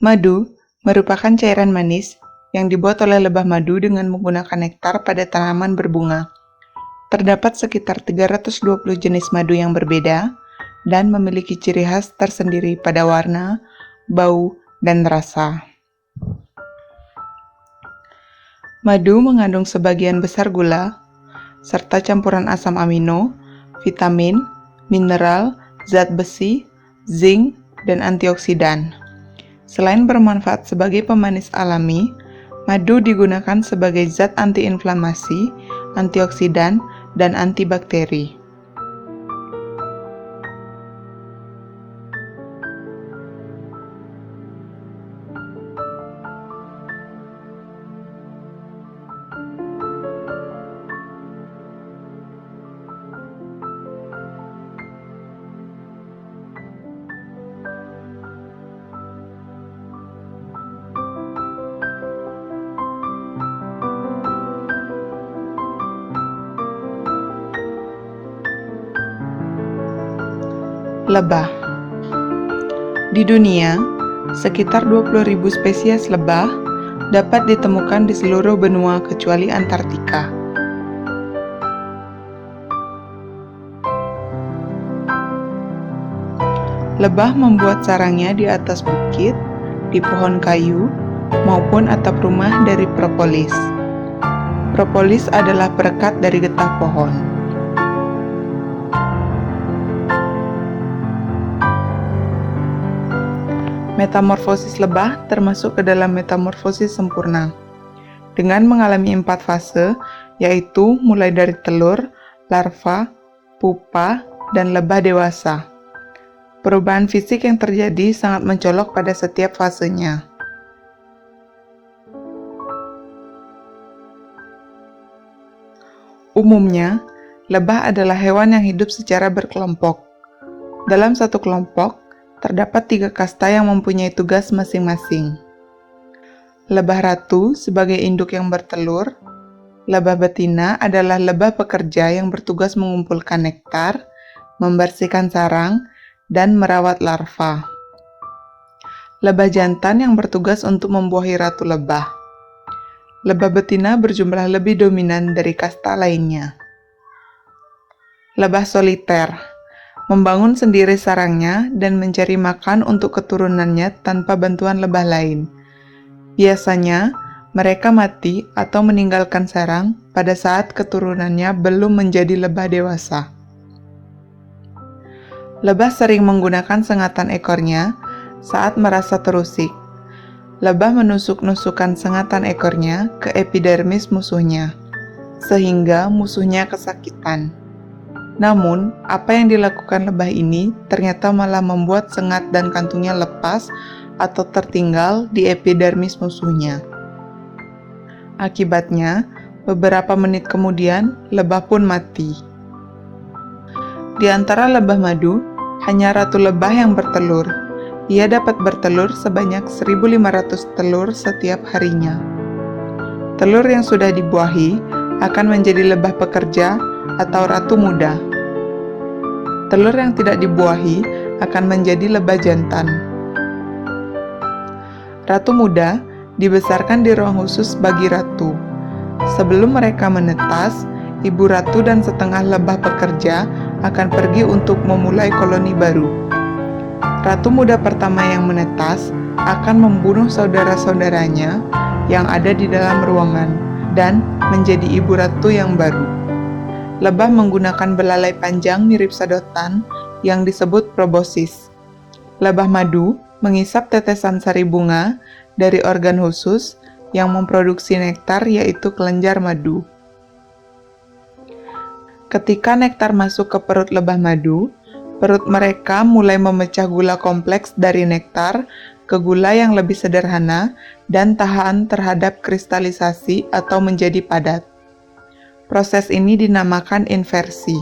Madu merupakan cairan manis yang dibuat oleh lebah madu dengan menggunakan nektar pada tanaman berbunga. Terdapat sekitar 320 jenis madu yang berbeda dan memiliki ciri khas tersendiri pada warna, bau, dan rasa. Madu mengandung sebagian besar gula, serta campuran asam amino, vitamin, mineral, zat besi, zinc, dan antioksidan. Selain bermanfaat sebagai pemanis alami, madu digunakan sebagai zat antiinflamasi, antioksidan, dan antibakteri. Lebah. Di dunia, sekitar 20.000 spesies lebah dapat ditemukan di seluruh benua kecuali Antartika. Lebah membuat sarangnya di atas bukit, di pohon kayu, maupun atap rumah dari propolis. Propolis adalah perekat dari getah pohon. Metamorfosis lebah termasuk ke dalam metamorfosis sempurna, dengan mengalami 4 fase, yaitu mulai dari telur, larva, pupa, dan lebah dewasa. Perubahan fisik yang terjadi sangat mencolok pada setiap fasenya. Umumnya, lebah adalah hewan yang hidup secara berkelompok. Dalam satu kelompok, terdapat 3 kasta yang mempunyai tugas masing-masing. Lebah ratu sebagai induk yang bertelur, lebah betina adalah lebah pekerja yang bertugas mengumpulkan nektar, membersihkan sarang, dan merawat larva. Lebah jantan yang bertugas untuk membuahi ratu lebah. Lebah betina berjumlah lebih dominan dari kasta lainnya. Lebah soliter membangun sendiri sarangnya dan mencari makan untuk keturunannya tanpa bantuan lebah lain. Biasanya, mereka mati atau meninggalkan sarang pada saat keturunannya belum menjadi lebah dewasa. Lebah sering menggunakan sengatan ekornya saat merasa terusik. Lebah menusuk-nusukkan sengatan ekornya ke epidermis musuhnya, sehingga musuhnya kesakitan. Namun, apa yang dilakukan lebah ini ternyata malah membuat sengat dan kantungnya lepas atau tertinggal di epidermis musuhnya. Akibatnya, beberapa menit kemudian, lebah pun mati. Di antara lebah madu, hanya ratu lebah yang bertelur. Ia dapat bertelur sebanyak 1.500 telur setiap harinya. Telur yang sudah dibuahi akan menjadi lebah pekerja atau ratu muda. Telur yang tidak dibuahi akan menjadi lebah jantan. Ratu muda dibesarkan di ruang khusus bagi ratu. Sebelum mereka menetas, ibu ratu dan setengah lebah pekerja akan pergi untuk memulai koloni baru. Ratu muda pertama yang menetas akan membunuh saudara-saudaranya yang ada di dalam ruangan dan menjadi ibu ratu yang baru. Lebah menggunakan belalai panjang mirip sedotan yang disebut proboscis. Lebah madu mengisap tetesan sari bunga dari organ khusus yang memproduksi nektar, yaitu kelenjar madu. Ketika nektar masuk ke perut lebah madu, perut mereka mulai memecah gula kompleks dari nektar ke gula yang lebih sederhana dan tahan terhadap kristalisasi atau menjadi padat. Proses ini dinamakan inversi.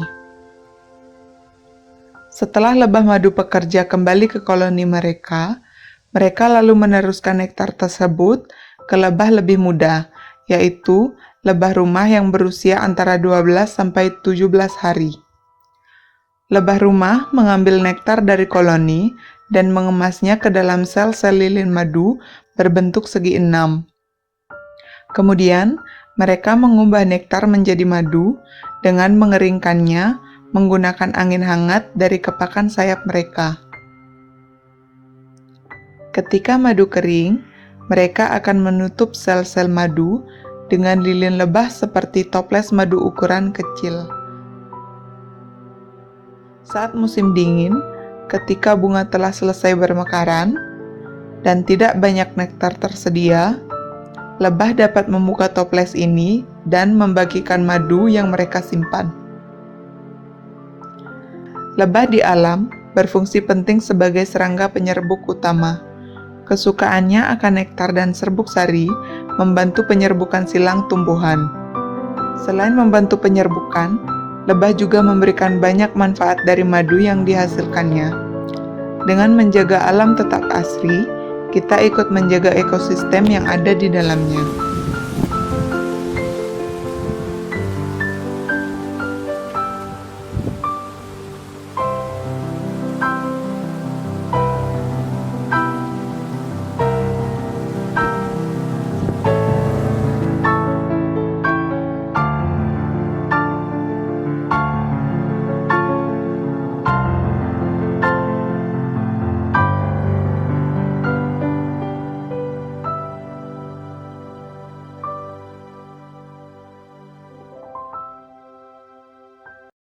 Setelah lebah madu pekerja kembali ke koloni mereka lalu meneruskan nektar tersebut ke lebah lebih muda, yaitu lebah rumah yang berusia antara 12 sampai 17 hari. Lebah rumah mengambil nektar dari koloni dan mengemasnya ke dalam sel-sel lilin madu berbentuk segi enam. Kemudian, mereka mengubah nektar menjadi madu dengan mengeringkannya menggunakan angin hangat dari kepakan sayap mereka. Ketika madu kering, mereka akan menutup sel-sel madu dengan lilin lebah seperti toples madu ukuran kecil. Saat musim dingin, ketika bunga telah selesai bermekaran dan tidak banyak nektar tersedia, lebah dapat membuka toples ini dan membagikan madu yang mereka simpan. Lebah di alam berfungsi penting sebagai serangga penyerbuk utama. Kesukaannya akan nektar dan serbuk sari membantu penyerbukan silang tumbuhan. Selain membantu penyerbukan, lebah juga memberikan banyak manfaat dari madu yang dihasilkannya. Dengan menjaga alam tetap asri, kita ikut menjaga ekosistem yang ada di dalamnya.